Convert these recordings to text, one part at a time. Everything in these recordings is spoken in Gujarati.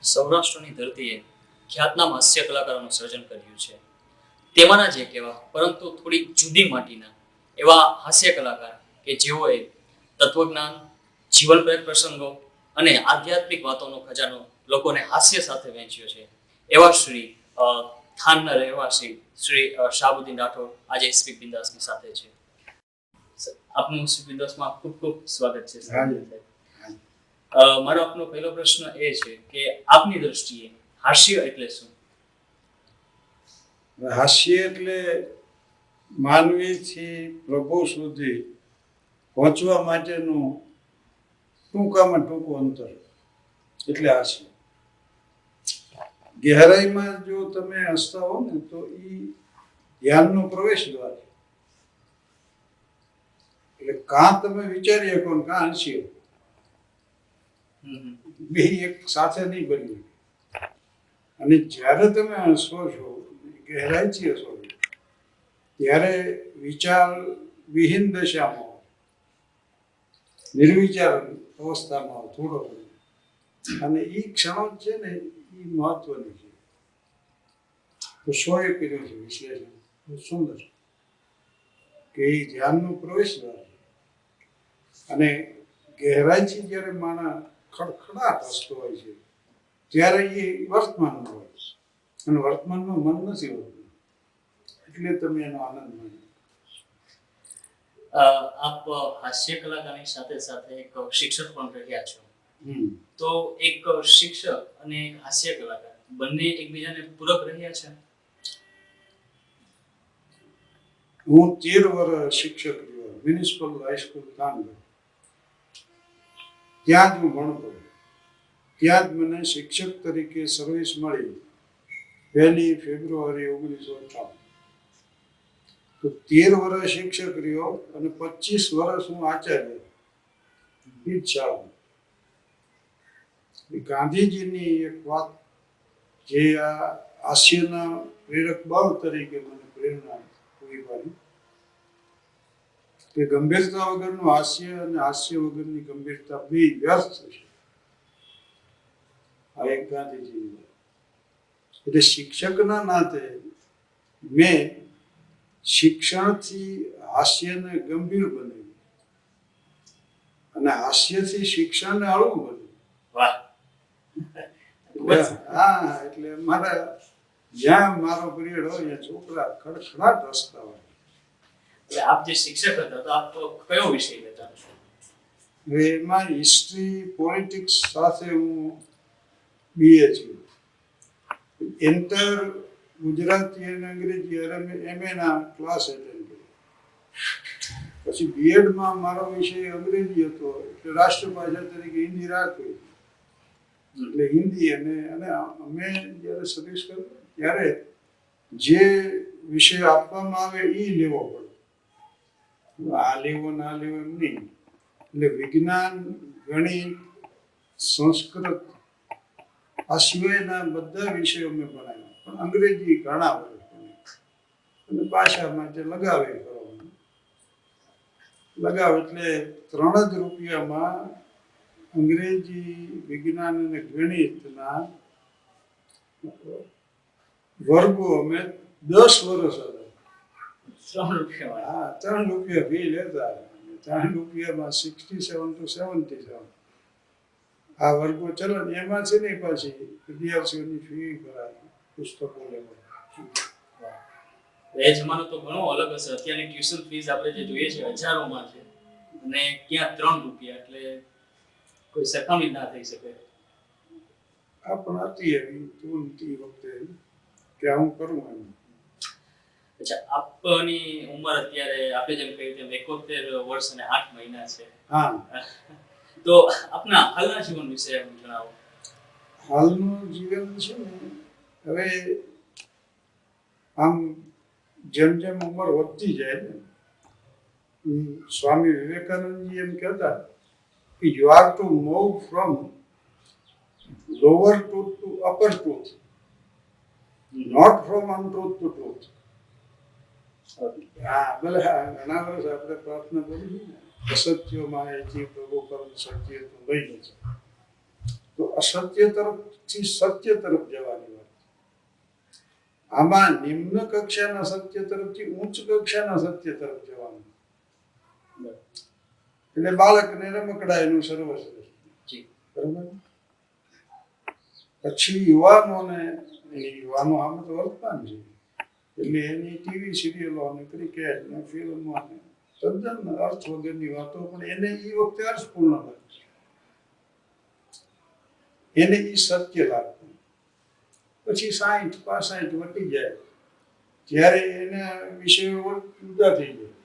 સૌરાષ્ટ્રની ધરતીએ ખ્યાતનામ હાસ્ય કલાકારોનું સર્જન કર્યું છે. તેમાંના જ એક એવા પરંતુ થોડી જુદી માટીના એવા હાસ્ય કલાકાર કે જેઓએ તત્વજ્ઞાન, જીવનપ્રેરક પ્રસંગો અને આધ્યાત્મિક વાતોનો ખજાનો લોકોને હાસ્ય સાથે વહેંચ્યો છે. એવા શ્રી થાનના રહેવાસી શ્રી શાહબુદ્દીન રાઠોડ આજે સ્પીક બિંદાસની સાથે છે. આપનું સ્પીક બિંદાસમાં ખૂબ ખૂબ સ્વાગત છે. મારો આપનો પહેલો પ્રશ્ન એ છે કે આપની દ્રષ્ટિએ હાસ્ય એટલે શું? હાસ્ય એટલે માનવીથી પ્રભુ સુધી પહોંચવા માટેનું ટૂંકામાં ટૂંકું અંતર એટલે હાસ્ય. ગહેરાઈમાં જો તમે હસતા હો ને તો એ ધ્યાનનો પ્રવેશ દ્વાર છે. એટલે કાં તમે વિચારી શકો ને કાં હસી બે એક સાથે નહીં બની. અને જ્યારે તમે હસો છો, ગહેરાઈથી હસો છો, ત્યારે વિચાર વિહીન દશામાં, નિર્વિચાર અવસ્થામાં થોડો, અને એ ક્ષણો છે ને એ મહત્વની છે. તો શોએ કર્યું છે વિશ્લેષણ સુંદર કે એ ધ્યાનનો પ્રવેશ દ્વાર છે. અને ગહેરાઈથી જ્યારે માણસ ખડખડાટ હસતો હોય છે ત્યારે એ વર્તમાનમાં હોય છે, અને વર્તમાનમાં મન નથી હોતું, એટલે તમે એનો આનંદ માણો. આપ હાસ્ય કલાકારની સાથે સાથે એક શિક્ષક પણ રહ્યા છો. તો એક શિક્ષક અને એક હાસ્ય કલાકાર બંને એકબીજાને પૂરક રહ્યા છે. હું 13 વર્ષ શિક્ષક રહ્યો મ્યુનિસિપલ હાઈસ્કૂલ થાનગઢ. ત્યાં જ હું ભણતો. ત્યાં જ મને શિક્ષક તરીકે સર્વિસ મળી 1 ફેબ્રુઆરી 1958. તો 13 વર્ષ શિક્ષક રહ્યો અને 25 વર્ષ હું આચાર્ય એ જ શાળામાં. ગાંધીજીની એક વાત જે આ હાસ્યના પ્રેરક બળ તરીકે મને પ્રેરણા પૂરી પાડી કે ગંભીરતા વગરનું હાસ્ય અને હાસ્ય વગરની ગંભીરતા બે વ્યર્થ છે. આ એક ગાંધીજી. એટલે શિક્ષકના નાતે મેં શિક્ષણથી હાસ્યને ગંભીર બનાવ્યું અને હાસ્યથી શિક્ષણને હળવું બનાવ્યું. વાહ! હા, એટલે મારા જ્યાં મારો પિરિયડ હોય ત્યાં છોકરા ખડખડાટ હસતા હોય. એટલે આપ જે શિક્ષક હતા તો આપ કયો વિષય લેતા છો? એમાં હિસ્ટ્રી, પોલિટિક્સ સાથે હું બીએ છું. એન્ટર ગુજરાતી અને અંગ્રેજી એમએના ક્લાસ એટેન્ડ કર્યા. પછી બીએડમાં મારો વિષય અંગ્રેજી હતો, એટલે રાષ્ટ્રભાષા તરીકે હિન્દી રાખવી. એટલે હિન્દી અને અમે જ્યારે સર્વિસ કર્યું ત્યારે જે વિષય આપવામાં આવે એ લેવો પડે. આ લેવો ના લેવો એમ નહીં. એટલે વિજ્ઞાન, ગણિત, સંસ્કૃત આ સિવાયના બધા વિષયો મેં ભણાવ્યા. પણ અંગ્રેજી ઘણા વર્ષ ભણ્યા. અને ભાષા માટે લગાવે કરવાનું. લગાવ એટલે 3 જ રૂપિયામાં અંગ્રેજી, વિજ્ઞાન અને ગણિતના વર્ગો અમે 10 વર્ષ હતા. 3 રૂપિયા? હા, 3 રૂપિયા ફી લેતા. 3 રૂપિયામાં 67 to 77 આ વર્ગો ચલો. એમાં છે ને પાછી વિદ્યાર્થીઓની ફી ભરાય, પુસ્તકો લેવા. એ જમાનો તો ઘણો અલગ હશે. અત્યારની ટ્યુશન ફીસ આપણે જે જોઈએ છે હજારોમાં છે, અને ક્યાં 3 રૂપિયા, એટલે કોઈ સરખામણી ના થઈ શકે. આ પણ હતી એવી તું વખતે કે હું કરું એમ. અચ્છા, આપની ઉંમર અત્યારે આપણે જેમ કહ્યું તેમ 71 વર્ષ અને 8 મહિના છે. હા. તો આપના હાલના જીવન વિશે જણાવો. હાલનું જીવન છે ને, હવે આમ જેમ જેમ ઉંમર વધતી જાય ને, સ્વામી વિવેકાનંદજી એમ કહેતા કે you are to move from lower truth to upper truth, not from untruth to truth. હા, ભલે ઘણા વર્ષ આપણે પ્રાર્થના કરી ને, અસત્યોમાં એથી પ્રભુ કર્મ સત્ય તો લઈ લે છે. તો તો અસત્ય તરફથી સત્ય તરફ જવાની વાત. આમાં નિમ્ન કક્ષાના સત્ય તરફથી ઉચ્ચ કક્ષાના સત્ય તરફ જવાનું. એટલે બાળકને રમકડા એનું સર્વશ્રેષ્ઠ. બરાબર. પછી યુવાનો આમ તો વર્તમાન છે, એટલે એની ટીવી સિરિયલો અને ક્રિકેટ ને ફિલ્મો ને તદ્દન અર્થ વગરની વાતો, પણ એને એ વખતે અર્થપૂર્ણ લાગશે, એને એ સત્ય લાગતું. પછી 60-65 વટી જાય ત્યારે એના વિષયો જુદા થઈ જાય.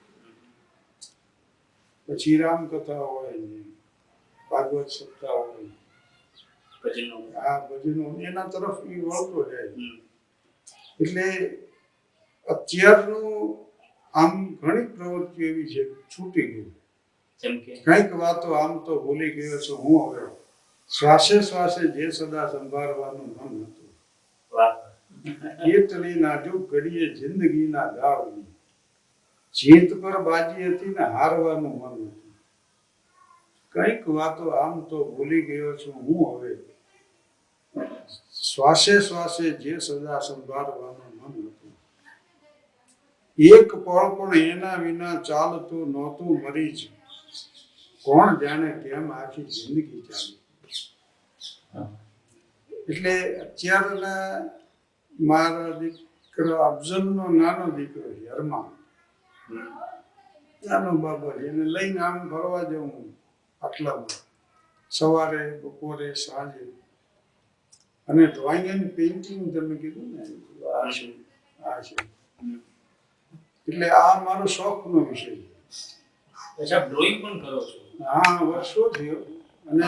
પછી રામકથા હોય ને ભાગવત સપ્તાહ હોય, ભજનો એના તરફ એ વળતો જાય. એટલે અત્યારનું આમ ઘણી પ્રવૃત્તિઓ એવી છે છૂટી ગઈ. કંઈક વાતો આમ તો ભૂલી ગયો છું હું હવે. શ્વાસે શ્વાસે જે સદા સંભાળવાનું મન હતું, એટલી નાજુક ઘડીએ જિંદગીના દાવની, જીત પર બાજી હતી ને હારવાનું મન હતું. કંઈક વાતો આમ તો ભૂલી ગયો છું હું હવે. શ્વાસે શ્વાસે જે સદા સંભાળવાનું મન હતું. એક પળ પણ એના વિના ચાલતું નહોતું મરી જ. કોણ જાણે કેમ આખી જિંદગી ચાલી. એટલે અત્યારના મારા દીકરો અફઝલનો નાનો દીકરો છે અરમાન, નાનો બાબા, એને લઈને આમ ફરવા જવું આટલામાં, સવારે બપોરે સાંજે. અને ડ્રોઈંગ એન્ડ પેઇન્ટિંગ તમે કીધું ને, આ છે. એટલે આ મારો શોખનો વિષય છે. ડ્રોઈંગ પણ કરો છો? હા, વર્ષો થયો. અને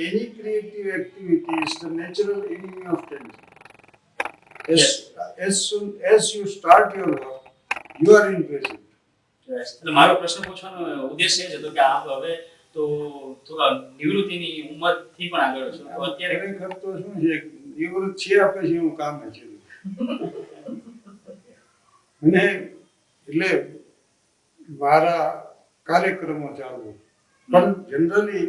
એની creative activity is the natural enemy of talent. As soon as you start your work, you are interested. એટલે મારો પ્રશ્ન પૂછવાનો ઉદ્દેશ એ જ હતો કે આપ હવે તો થોડા નિવૃત્તિની ઉંમરથી પણ આગળ છો, તો અત્યારે ખરેખર તો શું છે, નિવૃત્ત થયા પછી હું કામે છું. અને એટલે મારા કાર્યક્રમો ચાલુ, પણ જનરલી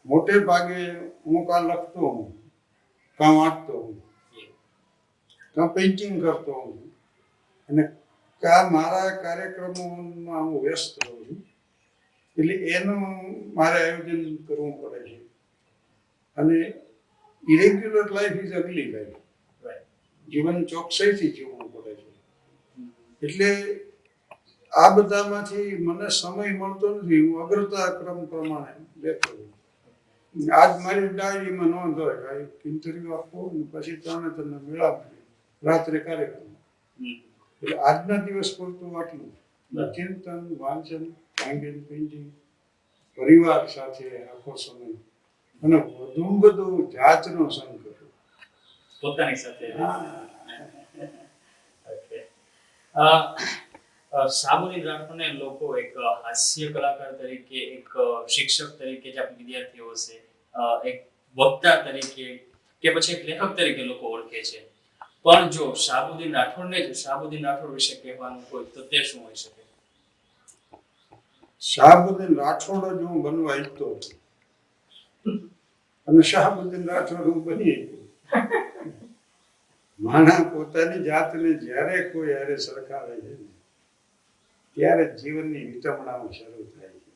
મોટે ભાગે હું કાં લખતો હું, કાં વાંચતો હું, કાં પેઇન્ટિંગ કરતો હું, અને કાં મારા કાર્યક્રમોમાં હું વ્યસ્ત રહું છું. એટલે એનું મારે આયોજન કરવું પડે છે. અને ઇરેગ્યુલર લાઈફ ઇઝ અગલી લાઈફ. જીવન ચોકસાઈથી જીવવું પડે છે. એટલે આ બધામાંથી મને સમય મળતો નથી. હું અગ્રતા ક્રમ પ્રમાણે લેતો છું. આજ મારી ડાયરીમાં નોંધ હોય કે ઇન્ટરવ્યુ આપવો અને પછી તમને મેળાવી રાત્રે કાર્યક્રમ. એટલે આજના દિવસ પૂરતું આટલું. ચિંતન, વાંચન, ડ્રોઈંગ એન્ડ પેઇન્ટિંગ, પરિવાર સાથે આખો સમય, અને વધુ જાતનો સંગ કર્યો પોતાની સાથે. સાબુની રાઠોડને લોકો એક હાસ્ય કલાકાર તરીકે, એક શિક્ષક તરીકે, જે આપણા વિદ્યાર્થીઓ છે, એક વક્તા તરીકે કે પછી એક લેખક તરીકે લોકો ઓળખે છે. પણ જો શાહબુદ્દીન રાઠોડને જ શાહબુદ્દીન રાઠોડ વિશે કહેવાનું હોય તો તે શું હોઈ શકે? શાહબુદ્દીન રાઠોડ જ હું બનવા ઈચ્છતો હતો, અને શાહબુદ્દીન રાઠોડ હું બની ગયો. માણસ પોતાની જાતને જ્યારે કોઈ હારે સરખાવે છે ત્યારે જીવનની વિટમણાઓ શરૂ થાય છે.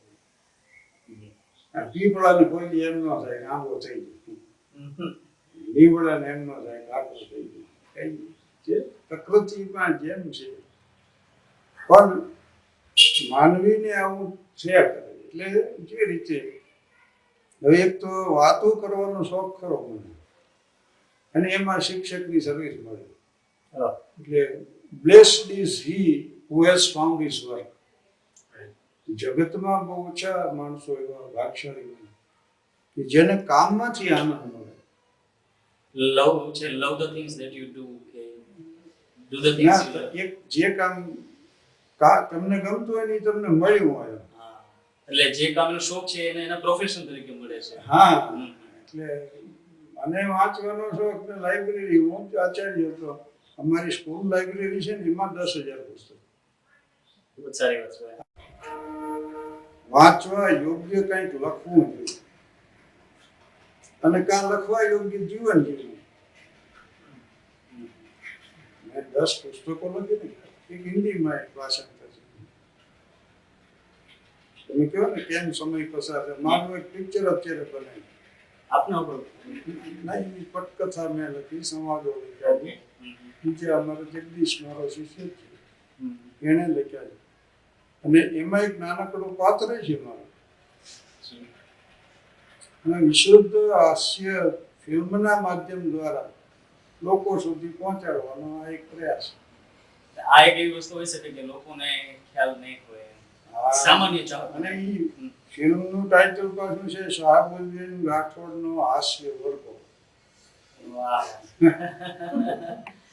પીપળાને કોઈ એમ ન થાય આંબો થઈ જાય, લીમડાને એમ ન થાય કાકો થઈ જાય. જે પ્રકૃતિમાં જેમ છે, પણ માનવીને આવું છે કરે. એટલે જે રીતે હવે એક તો વાતો કરવાનો શોખ ખરો મને, અને એમાં શિક્ષકની સર્વિસ મળે. એટલે blessed is he who has found his work. જગતમાં બહુ ઓછા માણસો એવા ભાગશાળી કે જેને કામમાંથી આનંદ મળે. લવ છે, love the things that you do, કે ડુ ધ થિંગ્સ એક જે કામ તમને ગમતું હોય ને એ તમને મળ્યું હોય. એટલે જે કામનો શોખ છે એને એના પ્રોફેશન તરીકે મળે છે. હા, એટલે મને વાંચવાનો શોખ ને લાઇબ્રેરી. હું આચાર્ય હતો, અમારી સ્કૂલ લાઇબ્રેરી છે ને એમાં 10,000 પુસ્તકો. ખૂબ જ સારી વાત છે. વાંચવા યોગ્ય કંઈક લખવું જોઈએ. અને કાં લખવા યોગ્ય જીવન જીવ્યું. મેં 10 પુસ્તકો લખી, એક હિન્દીમાં એક ભાષાંતર છે. તમે કહો ને કેમ સમય પસાર છે, મારું એક પિક્ચર અત્યારે બનાવ્યું. આપનો ના, એની પટકથા મેં લખી, સંવાદો લખ્યા. બીજા અમારો જગદીશ મારો શિષ્ય છે, એણે લખ્યા છે. અને એમાં એક નાનકડું પાત્ર છે મારું. અને વિશુદ્ધ હાસ્ય ફિલ્મના માધ્યમ દ્વારા લોકો સુધી પહોંચાડવાનો આ એક પ્રયાસ. આ એક એવી વસ્તુ હોય શકે કે લોકોને ખ્યાલ નહીં હોય, સામાન્ય ચાહક. અને એ ફિલ્મનું ટાઇટલ પાછું છે શાહબુદ્દીન રાઠોડનો હાસ્ય વર્ગો. વાહ.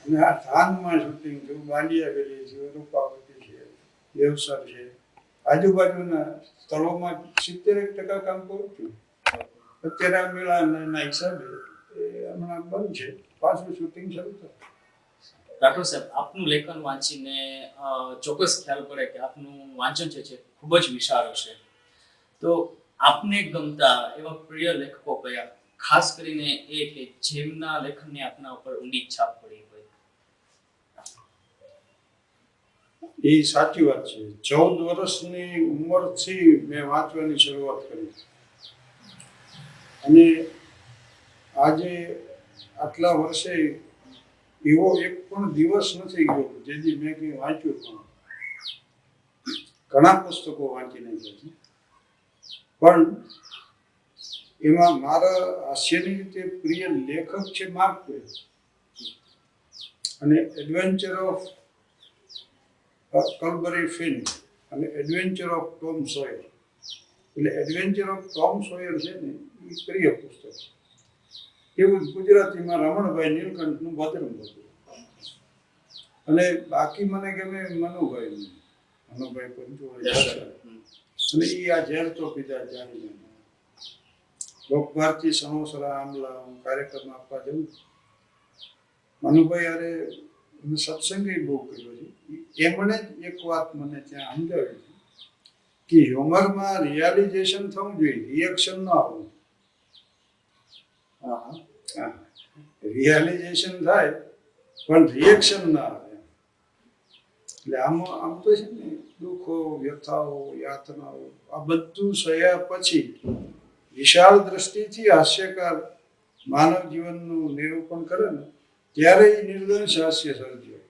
અને આ થાનમાં શૂટિંગ થયું, બાંડિયા વેલી છે, રૂપાવતી છે, દેવસર છે, આજુબાજુના સ્થળોમાં 70% કામ પૂરું થયું. અત્યારે આ મેળાના હિસાબે એ હમણાં બંધ છે, પાછું શૂટિંગ શરૂ થયું. રાઠોડ સાહેબ, આપનું લેખન વાંચીને ચોક્કસ ખ્યાલ પડે કે આપનું વાંચન છે ખૂબ જ વિશાળ હશે. તો આપને ગમતા એવા પ્રિય લેખકો કયા, ખાસ કરીને એ કે જેમના લેખનની આપના ઉપર ઊંડી છાપ પડી હોય? એ સાચી વાત છે. 14 વર્ષની ઉંમરથી મેં વાંચવાની શરૂઆત કરી અને આજે આટલા વર્ષે એવો એક પણ દિવસ નથી ગયો જેથી મેં કંઈ વાંચ્યું. પણ ઘણા પુસ્તકો વાંચી નાખ્યા છે, પણ એમાં મારા હાસ્યની રીતે પ્રિય લેખક છે માર્ક ટ્વેન અને એડવેન્ચર ઓફ કલ્બરી ફિન અને એડવેન્ચર ઓફ ટોમ સોયર. એટલે એડવેન્ચર ઓફ ટોમ સોયર છે ને એ પ્રિય પુસ્તક છે. એવું ગુજરાતીમાં રમણભાઈ નીલકંઠનું ભદ્રમ હતું. અને બાકી મને ગમે મનુભાઈ પંચોળી. અને એ આ ઝેર તો પીધા જાણી લોકભારતી સમોસરા આમલા હું કાર્યક્રમ આપવા જઉં. મનુભાઈ અરે મેં સત્સંગે બહુ કર્યો છે. એમણે જ એક વાત મને ત્યાં સમજાવી છે કે હ્યુમરમાં રિયાલિઝેશન થવું જોઈએ, રિએક્શન ન આવવું. રિયાલિઝેશન થાય પણ રિએક્શન ના આવે. એટલે આમ તો છે ને દુઃખો, વ્યથાઓ, યાતનાઓ આ બધું સહ્યા પછી વિશાળ દ્રષ્ટિથી હાસ્યકાર માનવ જીવનનું નિરૂપણ કરે ને ત્યારે એ નિર્દોષ હાસ્ય સર્જ્યો.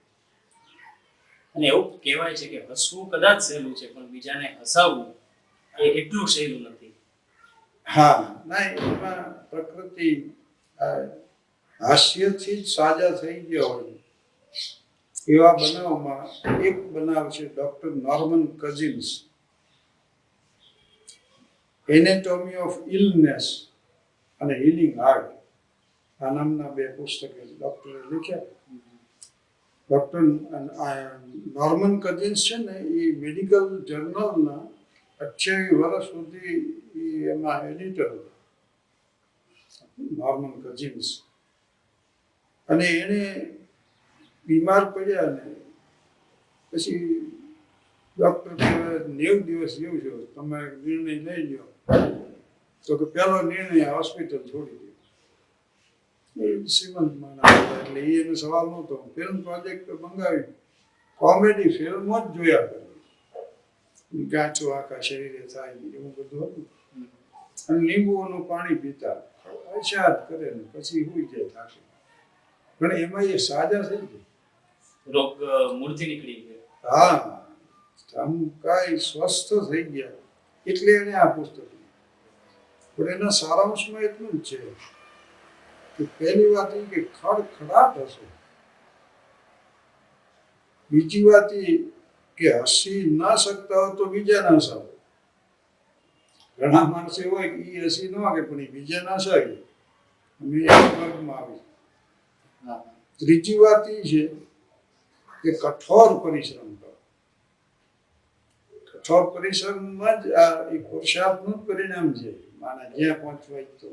અને એવું કહેવાય છે કે હસવું કદાચ સહેલું છે પણ બીજાને હસાવવું એ એટલું સહેલું નથી. હા, ના, એમાં પ્રકૃતિ હાસ્યથી જ સાજા થઈ ગયા હોય એવા બનાવમાં એક બનાવ છે doctor Norman cousins, anatomy of illness અને હીલિંગ હાર્ટ. આ નામના 2 પુસ્તકો ડોક્ટરે લખ્યા. ડોક્ટર નોર્મન કઝિન્સ છે ને એ મેડિકલ જર્નલના 28 વર્ષ સુધી એમાં એડિટર હતા, નોર્મન કઝિન્સ. અને એણે બીમાર પડ્યા ને પછી ડૉક્ટર 90 દિવસ જેવું છે, તમે નિર્ણય લઈ લો. તો કે પહેલો નિર્ણય હોસ્પિટલ છોડી દે. એ શ્રીમંત માણસ હતા એટલે એનો સવાલ નહોતો. ફિલ્મ પ્રોજેક્ટ મંગાવી, કોમેડી ફિલ્મો જ જોયા કરી, ગાંઠો આખા શરીરે થાય એવું બધું હતું. અને લીંબુઓનું પાણી પીતા, અશાદ કરે ને પછી હુઈ જાય થાકે. પણ એમાં એ સાજા થઈ ગઈ, રોગ મૂળથી નીકળી ગયો. હા, આમ કાંઈ સ્વસ્થ થઈ ગયા. એટલે એને આ પુસ્તક. પણ એના સારાંશમાં એટલું જ છે કે પહેલી વાત એ કે ખડખડાટ હશે. બીજી વાત એ કે હસી ન શકતા હોય તો બીજાને હસાવો. ઘણા માણસો હોય કે એ હસી ન વાગે પણ એ બીજાને હસાવે. અમે એક વર્ગમાં આવી. ત્રીજી વાત એ છે કે કઠોર પરિશ્રમ કરો. કઠોર પરિશ્રમમાં જ આ એક પુરુષાર્થનું જ પરિણામ છે, માના જ્યાં પહોંચવાય તો.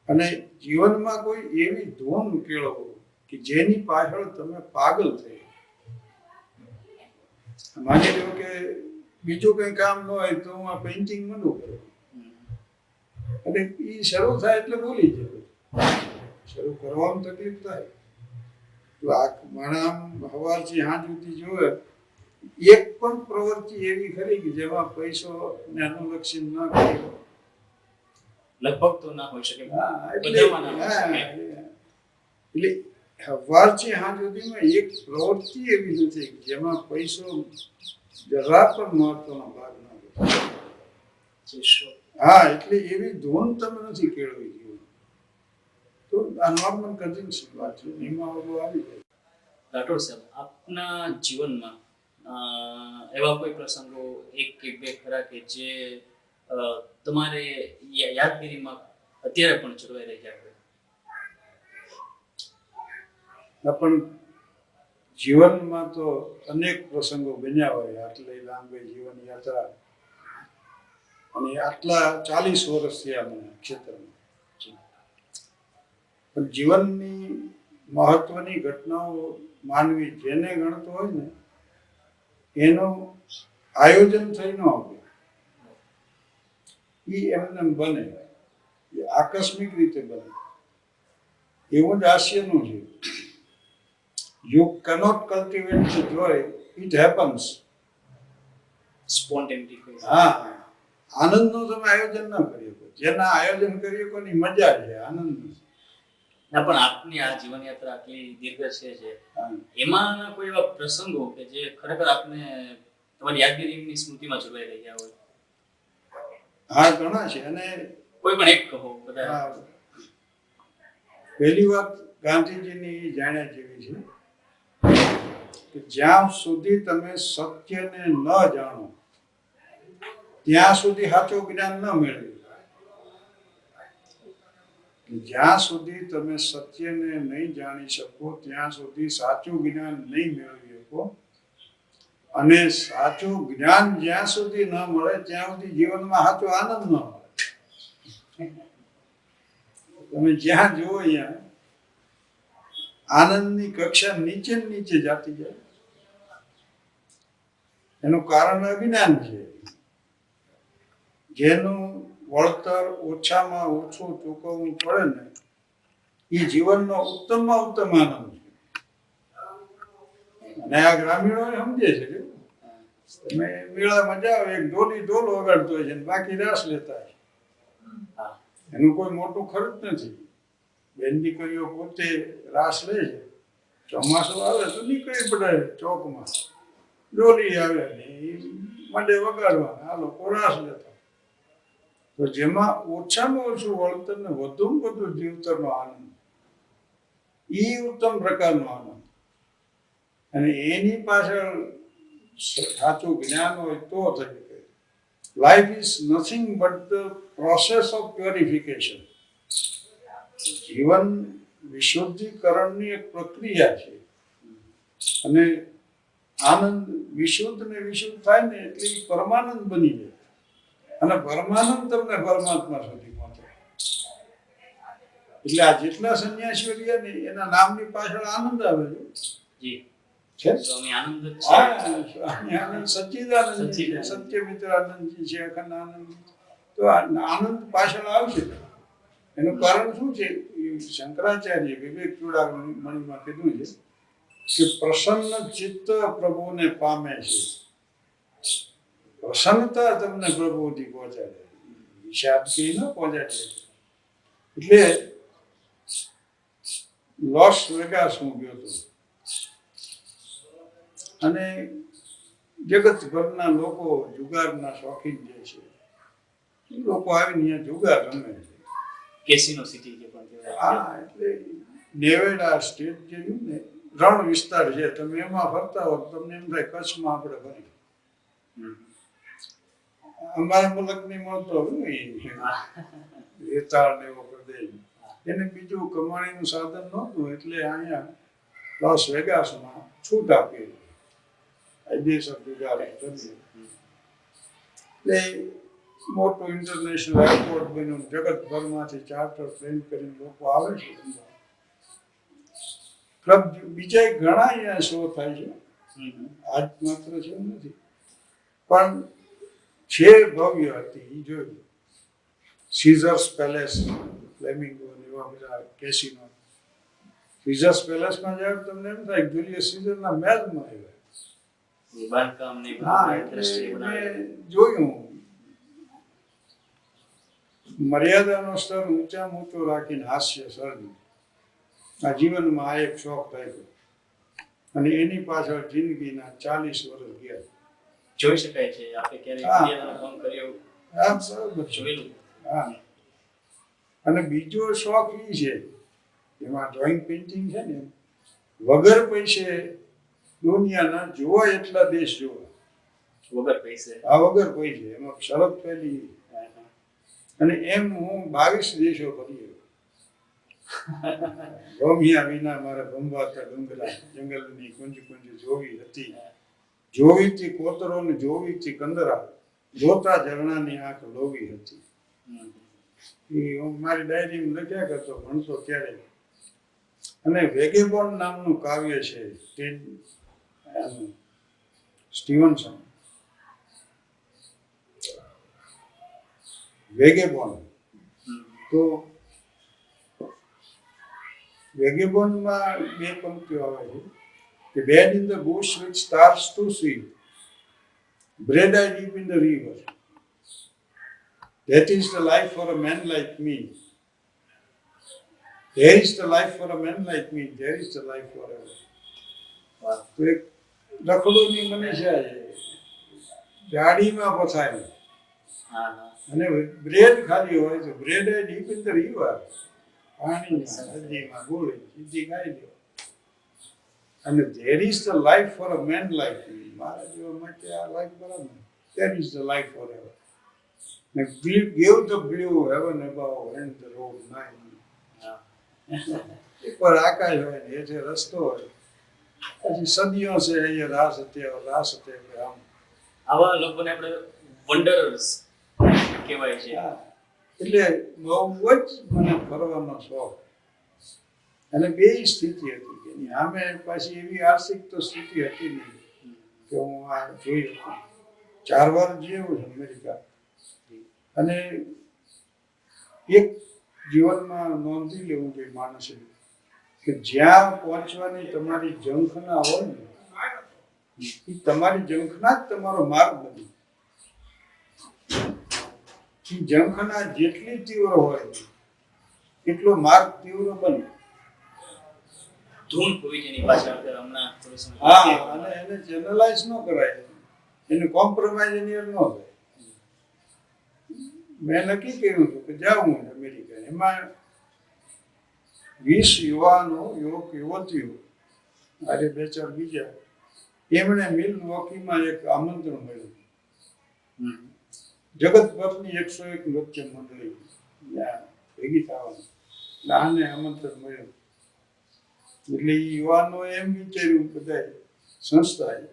અને જીવનમાં કોઈ એવી ધૂન કેળવો કે જેની પાછળ તમે પાગલ થઈ. માની લો કે બીજું કંઈ કામ ન હોય તો હું આ પેઇન્ટિંગ બનવું કરું. અને એ શરૂ થાય એટલે ભૂલી જાય. શરૂ કરવામાં તકલીફ થાય તો આ માણસ સવારથી સાંજ સુધી જોવે એક પણ પ્રવૃત્તિ એવી ખરી કે જેમાં પૈસો ને અનુલક્ષી ન કરી હોય. લગભગ તો ના હોઈ શકે. હા, બધામાં ના હોઈ શકે. એટલે સવારથી સાંજ સુધીમાં એક પ્રવૃત્તિ એવી નથી કે જેમાં પૈસો જરા પણ મહત્વનો ભાગ ન હોય. હા, એટલે એવી ધૂન તમે નથી કેળવી ગયું તો આ નોર્મલ કન્ઝમ્પશન વાત છે, એમાં બધું આવી જાય. રાઠોડ સાહેબ, આપના જીવનમાં એવા કોઈ પ્રસંગો એક કે બે ખરા કે જે તમારે યાદગીરીમાં અત્યારે પણ જળવાઈ રહ્યા હોય? પણ જીવનમાં તો અનેક પ્રસંગો બન્યા હોય, આટલી લાંબી જીવન યાત્રા અને આટલા 40 વર્ષ થયા મને ક્ષેત્રમાં. પણ જીવનની મહત્વની ઘટનાઓ માનવી જેને ગણતો હોય ને એનું આયોજન થઈ ન આવે, એ એમને બને, એ આકસ્મિક રીતે બને. એવું જ હાસ્યનું છે. You cannot cultivate the joy, it happens. સ્પોન્ટેનિટી. હા, આનંદનું તમે આયોજન ન કરી શકો. જેના આયોજન કરી શકો ની મજા છે આનંદ. ના, પણ આપની આ જીવન યાત્રા આટલી દીર્ઘ છે એમાં કોઈ એવા પ્રસંગો કે જે ખરેખર આપને તમારી યાદગીરીની સ્મૃતિમાં જળવાઈ રહ્યા હોય? હા, ઘણા છે. અને કોઈ પણ એક કહો. બધા. પહેલી વાત ગાંધીજીની જાણ્યા જેવી છે કે જ્યાં સુધી તમે સત્યને ન જાણો ત્યાં સુધી સાચું જ્ઞાન ન મેળવી. જ્યાં સુધી તમે સત્યને નહીં જાણી શકો ત્યાં સુધી સાચું જ્ઞાન નહીં મેળવી શકો. અને સાચું જ્ઞાન જ્યાં સુધી ન મળે ત્યાં સુધી જીવનમાં સાચો આનંદ ન મળે. તમે જ્યાં જુઓ ત્યાં આનંદની કક્ષા નીચે નીચે જતી જાય. એનું કારણ અજ્ઞાન છે, જેનું વળતર ઓછામાં ઓછું ચૂકવવું પડે ને એ જીવનનો ઉત્તમમાં ઉત્તમ આનંદ છે. અને આ ગ્રામીણો સમજે છે કે તમે મેળામાં જાઓ, એક ઢોલ વગાડતો હોય છે ને બાકી રાસ લેતા હોય. એનું કોઈ મોટું ખર્ચ નથી. બેન દીકરીઓ પોતે રાસ લે છે. ચોમાસું આવે તો નીકળી પડે ચોકમાં, ડોલી આવે ને એ મંડે વગાડવા, આ લોકો રાસ લેતા. તો જેમાં ઓછામાં ઓછું વળતર ને વધુમાં વધુ જીવતરનો આનંદ, એ ઉત્તમ પ્રકારનો આનંદ. અને એની પાછળ સાચું જ્ઞાન હોય તો થઈ શકે. Life is nothing but the process of purification. જીવન વિશુદ્ધિકરણની એક પ્રક્રિયા છે. અને આનંદ વિશુદ્ધ ને વિશુદ્ધ થાય ને એટલે પરમાનંદ બની જાય. અને પરમાનંદ તમને પરમાત્મા સુધી પહોંચે. એટલે આ જેટલા સંન્યાસીઓ રહ્યા ને એના નામની પાછળ આનંદ આવે છે. સ્વામી આનંદ જ છે. સ્વામી આનંદ, સચ્ચિદાનંદ, સત્યમિત્ર આનંદજી છે, અખંડ આનંદજી. તો આનંદ પાછળ આવશે. એનું કારણ શું છે? શંકરાચાર્ય વિવેક ચૂડામણીમાં કીધું છે કે પ્રસન્ન ચિત્ત પ્રભુને પામે છે. પ્રસન્નતા તમને પ્રભુ સુધી પહોંચાડે, વિષાદ થી ન પહોંચાડે. એટલે લોસ વેગાસ હું ગયો હતો અને જગતભરના લોકો જુગારના શોખીન જે છે એ લોકો આવીને અહીંયા જુગાર રમે છે. કેસીનો સિટી જે પણ કહેવાય. હા, એટલે નેવેડા સ્ટેટ જે ને રણ વિસ્તાર છે, તમે એમાં ફરતા હો તમને એમ થાય કચ્છમાં આપણે ફરી. અમારા મુલકની મળતો રેતાળ ને એવો પ્રદેશ, એને બીજું કમાણીનું સાધન નહોતું એટલે અહીંયા લોસ વેગાસમાં છૂટ આપી. દેશ જુગાર એટલે મોટું ઇન્ટરનેશનલ એરપોર્ટ બન્યું. જગતભરમાંથી ચાર્ટર પ્લેન કરીને લોકો આવે છે. ક્લબ બીજા ઘણા અહીંયા શો થાય છે. આજ માત્ર છે એવું નથી, પણ જે ભવ્ય હતી એ જોયું. સીઝર્સ પેલેસ, ફ્લેમિંગો એવા બધા કેસિનો. સીઝર્સ પેલેસમાં જાવ તમને એમ થાય જુલિયસ સીઝરના મહેલમાં આવ્યા. બાંધકામ ને હા, એટલે મેં જોયું મર્યાદાનો સ્તર ઊંચામાં ઊંચો રાખીને હાસ્ય સર્જ્યું. આ જીવનમાં આ એક શોખ થઈ ગયો અને એની પાછળ જિંદગીના 40 વર્ષ ગયા. જોઈ શકાય છે આપણે ક્યારેય કામ કર્યો હા, બરાબર છે. જોયેલું. હા, અને બીજો શોખ એ છે એમાં ડ્રોઈંગ પેઇન્ટિંગ છે ને, વગર પૈસે દુનિયાના જોવા એટલા દેશ જોવા. વગર પૈસે. આ વગર પૈસે એમાં શરત પહેલી. અને એમ હું 22 દેશો ફરી ગમ્યા વિના મારા ગમવાતા ડુંગરા જંગલની કુંજ કુંજ જોવી હતી. જોવીથી કોતરો ને જોવીથી કંદરા, જોતા ઝરણાની આંખ લોવી હતી. એ હું મારી ડાયરીમાં લખ્યા કરતો ભણતો ત્યારે. અને વેગેબોન નામનું કાવ્ય છે સ્ટીવનસન. વેગેબોન. તો વેગેબોનમાં 2 પંક્તિઓ આવે છે કે bed in the bush with stars to see, bread I dip in the river, that is the life for a man like me. There is the life for a man like me, there is the life forever. તો એક રખડોની મનીષા છે, ગાડીમાં પથારી અને બ્રેડ ખાલી હોય તો bread I deep in the river, પાણીમાં નદીમાં ગોળી સીધી ખાઈ દો. અને there is the life for a man like me, મારા જેવા માટે આ લાઈફ બરાબર, there is the life forever. Give the blue heaven above and the road nine. એકવાર આકાશ હોય ને એ રસ્તો હોય, પછી સદીઓ છે અહીંયા રાસ અત્યારે આમ. આવા લોકોને આપણે વન્ડરર્સ કહેવાય છે. એટલે બહુ જ મને ફરવાનો શોખ. અને 2 સ્થિતિ હતી કે એની સામે પાછી એવી આર્થિક તો સ્થિતિ હતી નહીં કે હું આ જોઈ શકું. 4 વાર જેવું છે અમેરિકા. અને એક જીવનમાં નોંધી લેવું જોઈએ માણસે કે જ્યાં પહોંચવાની તમારી ઝંખના હોય ને, એ તમારી ઝંખના જ તમારો માર્ગ બને. એ ઝંખના જેટલી તીવ્ર હોય એટલો માર્ગ તીવ્ર બને. ધૂન હોવી જેની પાછળ હમણાં થોડો સમય. હા, અને એને જનરલાઇઝ ન કરાય, એને કોમ્પ્રોમાઇઝ એની ન થાય. મેં નક્કી કર્યું હતું કે જાઉં અમેરિકા. એમાં 20 યુવાનો યુવતીઓ અરે 2-4 બીજા, એમણે મિલવોકીમાં એક આમંત્રણ મળ્યું. જગતભરની 101 નૃત્ય મંડળી ત્યાં ભેગી થવાનું, એટલે આને આમંત્રણ મળ્યું. એટલે એ યુવાનોએ એમ વિચાર્યું બધા સંસ્થાએ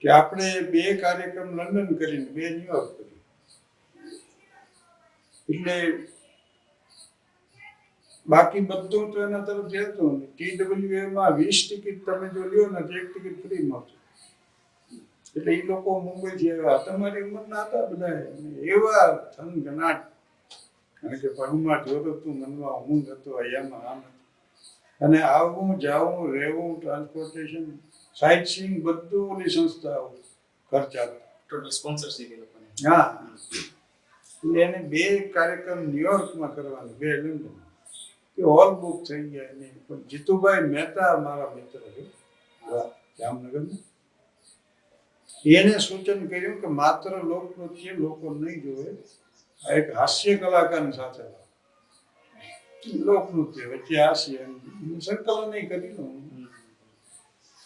કે આપણે 2 કાર્યક્રમ લંડન કરીને 2 ન્યુયોર્ક કર્યું. એટલે બાકી બધું તો એના તરફ જતું ને. TWA માં 20 ટિકિટ તમે જો લ્યો ને તો 1 ટિકિટ ફ્રી મળશે. એટલે એ લોકો મુંબઈથી આવ્યા, તમારી ઉંમરના હતા બધા, એવા થનગનાટ. કારણ કે પગમાં જોર હતું, મનમાં ઊંઘ હતો, અહીંયામાં આમ. અને આવવું જાવું રહેવું ટ્રાન્સપોર્ટેશન સાઇટ સીઈંગ બધું ઓલી સંસ્થાઓ ખર્ચાતો. ટોટલ સ્પોન્સરશિપ એ લોકોને. હા, એટલે એને 2 કાર્યક્રમ ન્યુયોર્કમાં કરવાના, 2 લંડન. એ હોલ બુક થઈ ગયા. નહીં પણ જીતુભાઈ મહેતા મારા મિત્ર છે જામનગરના, એને સૂચન કર્યું કે માત્ર લોકનૃત્ય લોકો નહીં જોવે, આ એક હાસ્ય કલાકારની સાથે લોકનૃત્ય વચ્ચે હાસ્ય સંકલન કરી લો.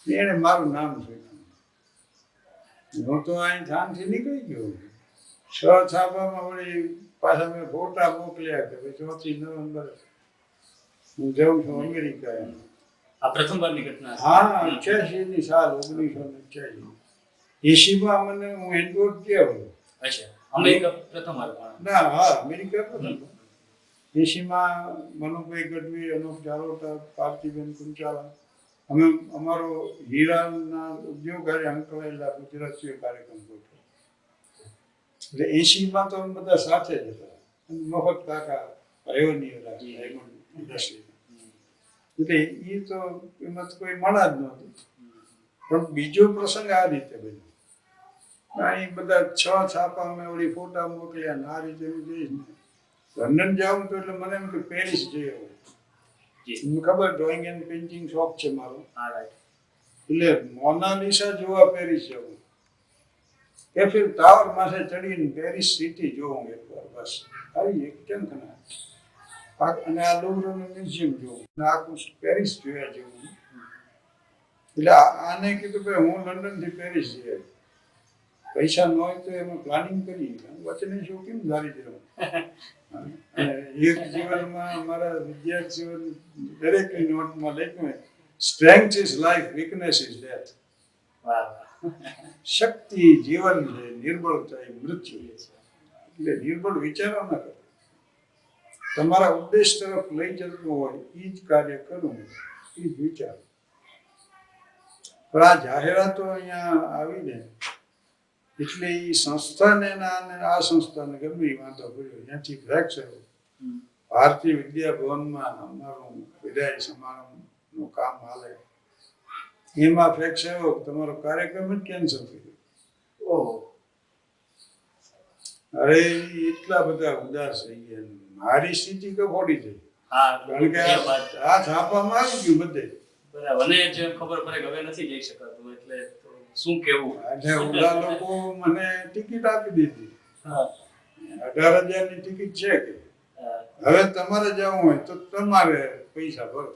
એને મારું નામ છે. હું તો અહીં ધામથી નીકળી ગયો. 6 છાપામાં વળી પાછા મેં ફોટા મોકલ્યા કે 4 નવેમ્બર હું જાઉં છું અમેરિકા. આ પ્રથમ વારની ઘટના. હા, 88ની સાલ 1988. 80માં મને હું એન્ડોર્સ થયો. અચ્છા, અમેરિકા પ્રથમ વાર. ના, હા, અમેરિકા પ્રથમ. 80માં મનુભાઈ ગઢવી, અનુપ જાલોટા, પાર્થિબેન કુંચાલા, અમે અમારો હીરાના ઉદ્યોગ હારે સંકળાયેલા ગુજરાતીઓ કાર્યક્રમ ગોઠવ્યો. એટલે 80માં તો અમે બધા સાથે જ હતા. અને મફત કાકા પાયોનિયર ડાયમંડ ઇન્ડસ્ટ્રી. એટલે એ તો એમાં તો કોઈ મળા જ નહોતું. પણ બીજો પ્રસંગ આ રીતે બન્યો. અહીં બધા 6 છાપા મેં વળી ફોટા મોકલ્યા ને આ રીતે હું જઈશ ને લંડન જાઉં તો એટલે મને એમ કે પેરિસ જઈ આવું. મને ખબર ડ્રોઈંગ એન્ડ પેઇન્ટિંગ શોખ છે મારો. એટલે મોનાલિસા જોવા પેરિસ જવું, એફિલ ટાવર માથે ચડીને પેરિસ સિટી જોવું એકવાર બસ, આવી એક ચંખના. અને આ લુવરનું મ્યુઝિયમ જોવું, આખું પેરિસ જોયા જેવું. એટલે આને કીધું કે હું લંડનથી પેરિસ જઈ, પૈસા ન હોય તો એમાં પ્લાનિંગ કરી. વચને શું કેમ ધારી દેવું. એક જીવનમાં મારા વિદ્યાર્થીઓ દરેકની નોટમાં લખ્યું, strength is life, weakness is death. શક્તિ જીવન છે, નિર્બળતા એ મૃત્યુ છે. એટલે નિર્બળ વિચારો ના કરો, તમારા ઉદ્દેશ તરફ લઈ જતું હોય એ જ કાર્ય કરવું, એ જ વિચારો. પણ આ જાહેરાતો અહીંયા આવીને એટલે એ સંસ્થાને આ સંસ્થાને ગમે વાંધો પડ્યો. ત્યાંથી ફ્રેક્ચર ભારતીય વિદ્યાભવનમાં અમારું વિદાય સમારંભનું કામ હાલે, એમાં ફ્રેક્ચર આવ્યો, તમારો કાર્યક્રમ જ કેન્સલ થઈ ગયો. ઓહો, અરે એટલા બધા ઉદાસ થઈ ગયા. મારી સ્થિતિ કફોડી થઈ. કારણ કે આ છાપામાં આવી ગયું બધે. બરાબર. અને જે ખબર પડે કે હવે નથી જઈ શકાતું, એટલે શું કેવું. અને ઓલા લોકો મને ટિકિટ આપી દીધી. 18,000 ની ટિકિટ છે કે હવે તમારે જવું હોય તો તમારે પૈસા ભરો.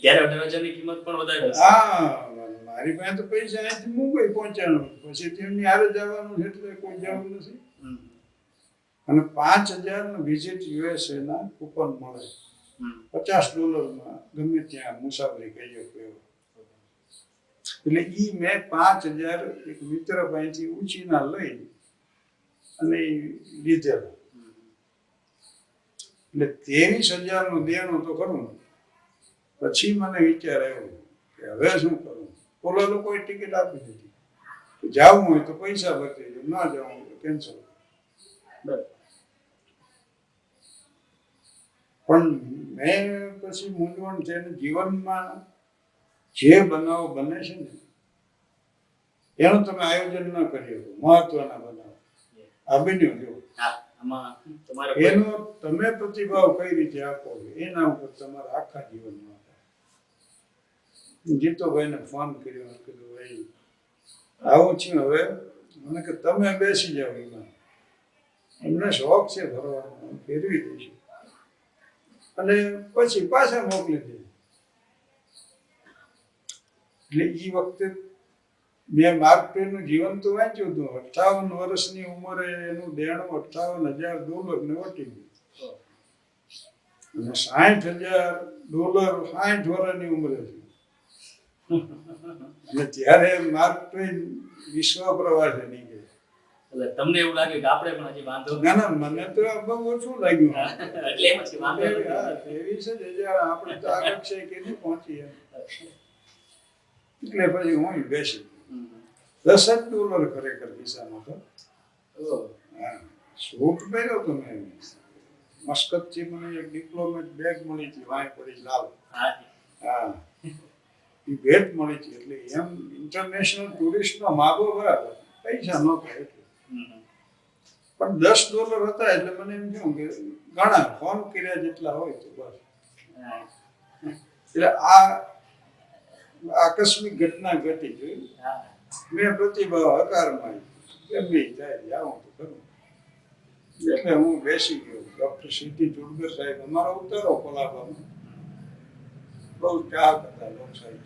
ત્યારે 18,000 ની કિંમત પણ વધારે હશે. હા, મારી પાસે તો પૈસા અહીંથી મુંબઈ પહોંચાડવાનું, પછી તેમની હારે જવાનું છે એટલે કોઈ જવું નથી. અને 5,000 નું વિઝિટ USA ના કૂપન મળે, $50 ગમે ત્યાં મુસાફરી કરી શકો. એટલે ઈ મેં 5,000 એક મિત્ર પાસેથી ઉછીના લઈ અને લીધેલા. એટલે 23,000 નું દેણું તો કરું. પછી મને વિચાર આવ્યો કે હવે શું કરું. ઓલા લોકોએ ટિકિટ આપી દીધી, જવું હોય તો પૈસા ભરી દેજો, ના જવું હોય તો કેન્સલ. પણ મેં પછી મૂંઝવણ થઈને જીવનમાં જે બનાવ બને છે ને એનું તમે આયોજન ન કરી શકો. મહત્વના બનાવ આ બન્યું જો, એનો તમે પ્રતિભાવ કઈ રીતે આપો એના ઉપર તમારા આખા જીવનમાં. જીતુભાઈને ફોન કર્યો, કીધું ભાઈ આવું છું હવે, મને કે તમે બેસી જાઓ, એમાં એમને શોખ છે ફરવાનો, ફેરવી દઈશું અને પછી પાછા મોકલી દે. એટલે એ વખતે મેં માર્ક ટ્વેનનું જીવન તો વાંચ્યું હતું. 58 વર્ષની ઉંમરે એનું દેણું $58,000 ને વટી ગયું. અને $60,000 60 વર્ષની ઉંમરે છે. અને ત્યારે માર્ક ટ્વેન વિશ્વ પ્રવાસે નીકળે. એટલે તમને એવું લાગે કે આપણે પણ હજી વાંધો. ના ના, મને તો બહુ ઓછું લાગ્યું. એટલે એમ જ વાંધો. 23,000 આપણે તો આ કક્ષાએ કે નહીં પહોંચીએ. એટલે પછી હું બેસી $10 ખરેખર ખિસ્સામાં તો. સૂટ પહેર્યો તો મેં. મસ્કતથી મને એક ડિપ્લોમેટ બેગ મળી હતી, વાંય પડી લાલ. હા, એ ભેટ મળી હતી. એટલે એમ ઇન્ટરનેશનલ ટુરિસ્ટનો માગો બરાબર, પૈસા નહોતા એટલે. પણ $10 હતા એટલે મને એમ થયું કે ઘણા ફોન કર્યા જેટલા હોય તો બસ. એટલે આ આકસ્મિક ઘટના ઘટી ગઈ. મેં પ્રતિભાવ હકારમાં ગમે થાય જાઉં તો ખરું. એટલે હું બેસી ગયો. ડૉક્ટર સીટી ચુડગર સાહેબ અમારો ઉતારો કોલાબામાં, બહુ ચાહક હતા લોક સાહેબ.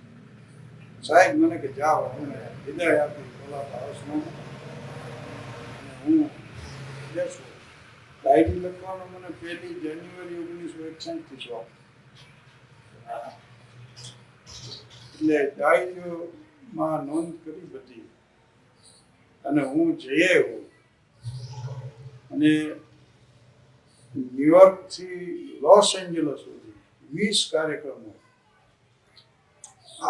સાહેબ મને કે જાઓ, મને વિદાય આપી કોલાબા હાઉસમાં. હું બેસું. ડાયરી લખવાનો મને 1 જાન્યુઆરી 1961 શોખ. એટલે ડાયરીઓમાં નોંધ કરી બધી. અને હું જઈ આવ્યો. અને ન્યુયોર્કથી લોસ એન્જલસ સુધી 20 કાર્યક્રમો,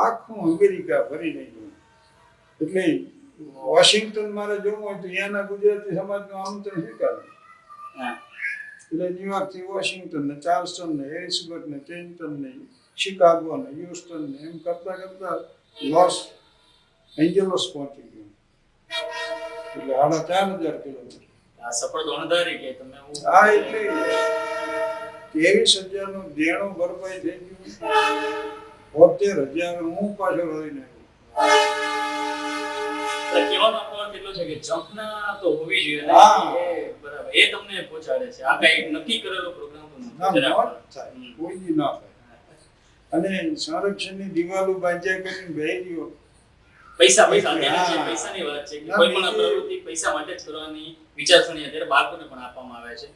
આખું અમેરિકા ફરી નહીં ગયું. એટલે વોશિંગ્ટન મારે જોવું હોય તો ત્યાંના ગુજરાતી સમાજનું આમંત્રણ સ્વીકારે. હા. એટલે ન્યુયોર્કથી વોશિંગ્ટન ને ચાર્લ્સટન ને હેરિસબર્ગ ને ટ્રેન્ટન ને શિકાગો ને હ્યુસ્ટન ને એમ કરતા કરતા લોસ એન્જલસ પહોંચી ગયો. એટલે 4,500 કિલોમીટર. આ સફળ દોણધારી કે તમે હા, એટલે 23,000 નું દેણું ભરપાઈ થઈ ગયું. 72,000 હું પાછો રહીને કહેવાનો અર્થ એટલો છે કે જંપના તો હોવી જોઈએ ને. હા. એ બરાબર એ તમને પહોંચાડે છે. આ કઈ નક્કી કરેલો પ્રોગ્રામ તો ના નથી. ન થાય, કોઈ દી ના થાય. અને સંરક્ષણની દિવાલો બાંધ્યા કરીને બેહી ગયો. પૈસા હા. પૈસાની વાત છે કે ના, કોઈ પણ બીજી- પ્રવૃત્તિ પૈસા માટે જ કરવાની વિચારસરણી અત્યારે બાળકોને પણ આપવામાં આવે છે.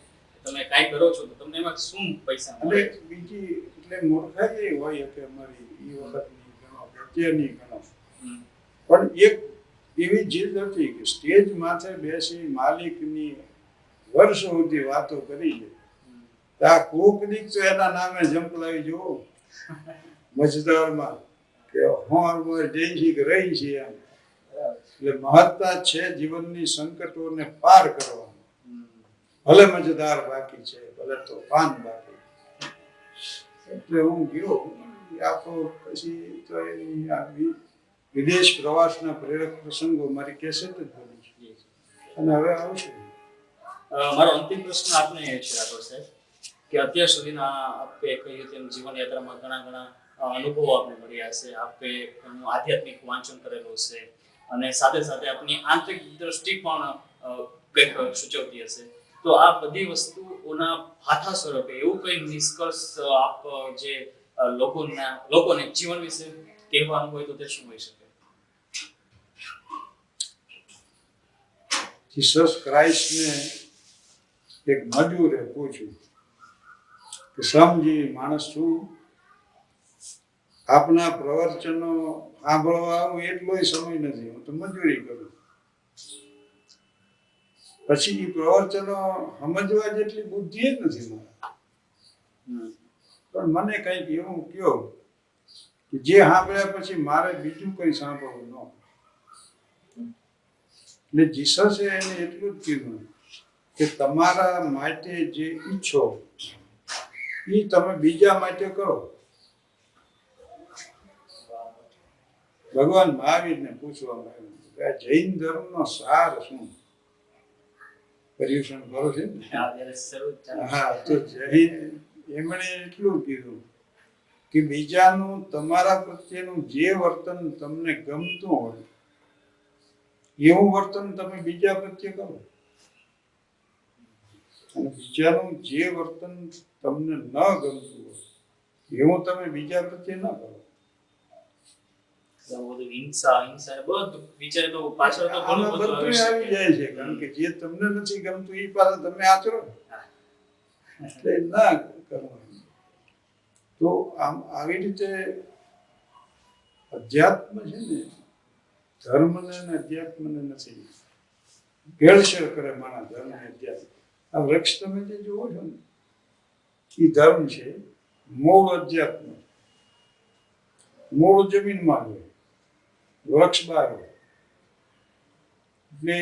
તમે કાંઈ કરો છો તો તમને એમાં શું પૈસા મળે અને છે? બીજી એટલે મૂર્ખાઈ એ હોય કે અમારી એ વખતની ગણો અત્યારની ગણો. હમ. પણ એક એવી જીદ હતી કે સ્ટેજ માથે બેસી માલિકની વર્ષ સુધી વાતો કરી છે. હમ. તો આ કોક દીક તો એના નામે જંપ લાવી જુઓ મજદારમાં કે હોર જઈ છે કે રહી છે એમ. એટલે મહત્તા છે જીવનની સંકટોને પાર કરવાનું. હમ. ભલે મજેદાર બાકી છે, ભલે તોફાન બાકી. એટલે હું ગયો આપો પછી તો એની આ વિદેશ પ્રવાસના પ્રેરક પ્રસંગો મારી કેસેટ જ બની છે. અને હવે આવશે. મારો અંતિમ પ્રશ્ન આપને એ છે રાઠોડ સાહેબ કે અત્યાર સુધીના આપે કહ્યું તેમ જીવન યાત્રામાં ઘણા અનુભવો આપને મળ્યા હશે. આપે ઘણું આધ્યાત્મિક વાંચન કરેલું હશે અને સાથે સાથે આપની આંતરિક દ્રષ્ટિ પણ કંઈક સૂચવતી હશે. તો આ બધી વસ્તુઓના ભાથા સ્વરૂપે એવું કંઈ નિષ્કર્ષ આપ જે લોકોને જીવન વિશે કહેવાનું હોય તો તે શું હોઈ શકે? જીસસ ક્રાઇસ્ટને એક મજૂરે પૂછ્યું કે સમજી માણસ છું, આપના પ્રવચનો સાંભળવા આવું એટલોય સમય નથી, હું તો મજૂરી કરું. પછી એ પ્રવચનો સમજવા જેટલી બુદ્ધિ જ નથી મારે. પણ મને કંઈક એવું કયો કે જે સાંભળ્યા પછી મારે બીજું કંઈ સાંભળવું ન. એટલે જીસસે એને એટલું જ કીધું કે તમારા માટે જે ઈચ્છો એ તમે બીજા માટે કરો. ભગવાન મહાવીરને પૂછવામાં આવ્યું કે આ જૈન ધર્મનો સાર શું? પર્યુષણ કરો છે ને? હા, તો જૈન એમણે એટલું કીધું કે બીજાનું તમારા પ્રત્યેનું જે વર્તન તમને ગમતું હોય એવું વર્તન તમે બીજા પ્રત્યે કરો. અને બીજાનું જે વર્તન તમને ન ગમતું હોય એવું તમે બીજા પ્રત્યે ન કરો. આમાં બધું આવી જાય છે, કારણ કે જે તમને નથી ગમતું એ પાછું તમે આચરો એટલે ના કરવાનું. તો આમ આવી રીતે અધ્યાત્મ છે ને, ધર્મને અને અધ્યાત્મને નથી ભેળસેળ કરે માણસ. ધર્મ અને અધ્યાત્મ આ વૃક્ષ તમે જે જુઓ છો ને એ ધર્મ છે, મૂળ અધ્યાત્મ. મૂળ જમીનમાં હોય, વૃક્ષ બહાર હોય. એટલે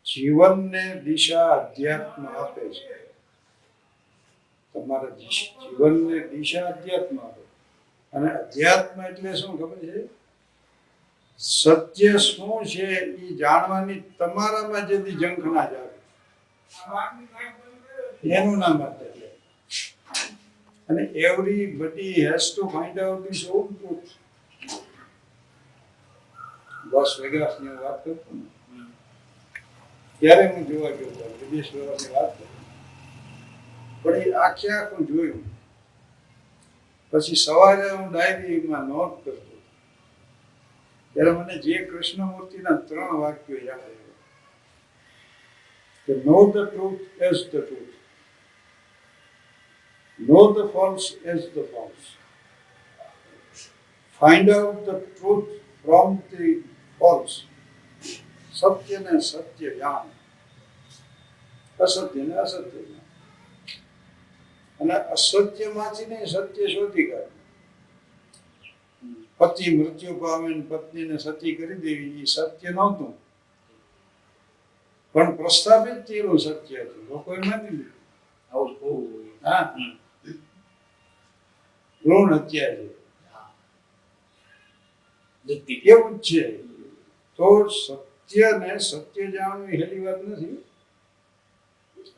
જીવનને દિશા અધ્યાત્મ આપે છે. તમારા જીવનને દિશા અધ્યાત્મ આપે. અને અધ્યાત્મ એટલે શું ખબર છે? સત્ય શું છે એ જાણવાની તમારામાં જે ઝંખના જાગે એનું નામ અધ્યાત્મ. અને everybody has to find out his own truth. Las વેગાસની વાત કરતો ને ત્યારે હું જોવા ગયો હતો, વિદેશ પ્રવાસની વાત કરી. પણ એ આખું જોયું. પછી સવારે હું ડાયરીમાં નોટ કરતો ત્યારે મને જે કૃષ્ણમૂર્તિના 3 વાક્યો યાદ આવ્યા કે know the truth as the truth, know the false as the false, find out the truth from the false. સત્યને સત્ય જાણ, અસત્યને અસત્ય જાણ. અને અસત્યમાંથી ને સત્ય શોધી કાઢ. પતિ મૃત્યુ પામે ને પત્નીને સતી કરી દેવી એ સત્ય નહોતું, પણ પ્રસ્થાપિત થયેલું સત્ય હતું. લોકોએ માની લીધું. આવું બહુ હા, હમ. ભ્રૂણ હત્યા છે હા. દુઃખી. એવું જ છે. તો સત્યને સત્ય જાણવું એ હેલી વાત નથી,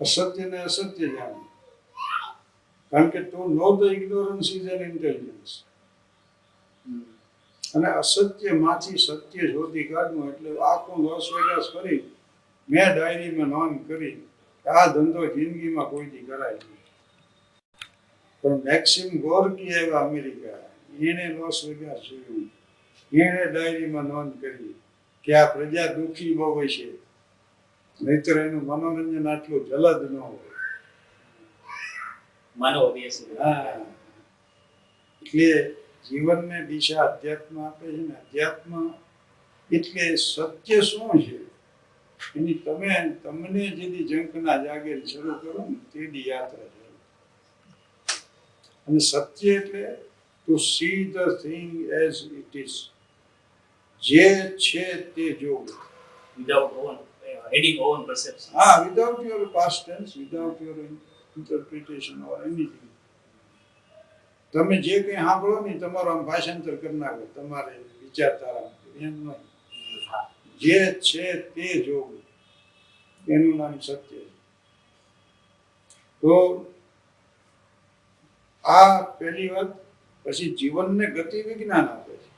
અસત્યને અસત્ય જાણવું. કારણ કે to know the ignorance is an intelligence. Hmm. અને અસત્યમાંથી સત્ય શોધી કાઢવું એટલે આખું લોસ વેગાસ કરી મેં ડાયરીમાં નોંધ કરી કે આ ધંધો જિંદગીમાં કોઈથી કરાય નહીં. પણ મેક્સિમ ગોર્કી આવ્યા અમેરિકા, એણે લોસ વેગાસ જોયું, એણે ડાયરીમાં નોંધ કરી કે આ પ્રજા દુઃખી બહુ હોય છે, નહીતર એનું મનોરંજન આટલું જલદ ન હોય. માનવ અભ્યાસ. હા, એટલે જીવનને દિશા અધ્યાત્મ આપે છે ને. અધ્યાત્મ એટલે સત્ય શું છે એની તમને જેથી ઝંખના જાગે શરૂ કરો ને તેની યાત્રા છે. અને સત્ય એટલે to see the thing as it is, જે છે તે જોવું. Without on heading on perception. હા, without your past tense, without your interpretation or anything. તમે જે કંઈ સાંભળો ને તમારું આમ ભાષાંતર કરી નાખો તમારે વિચારધારા, એમ નહીં. જે છે તે જોવું, એનું નામ સત્ય છે. તો આ પહેલી વાત. પછી જીવનને ગતિ વિજ્ઞાન આપે છે.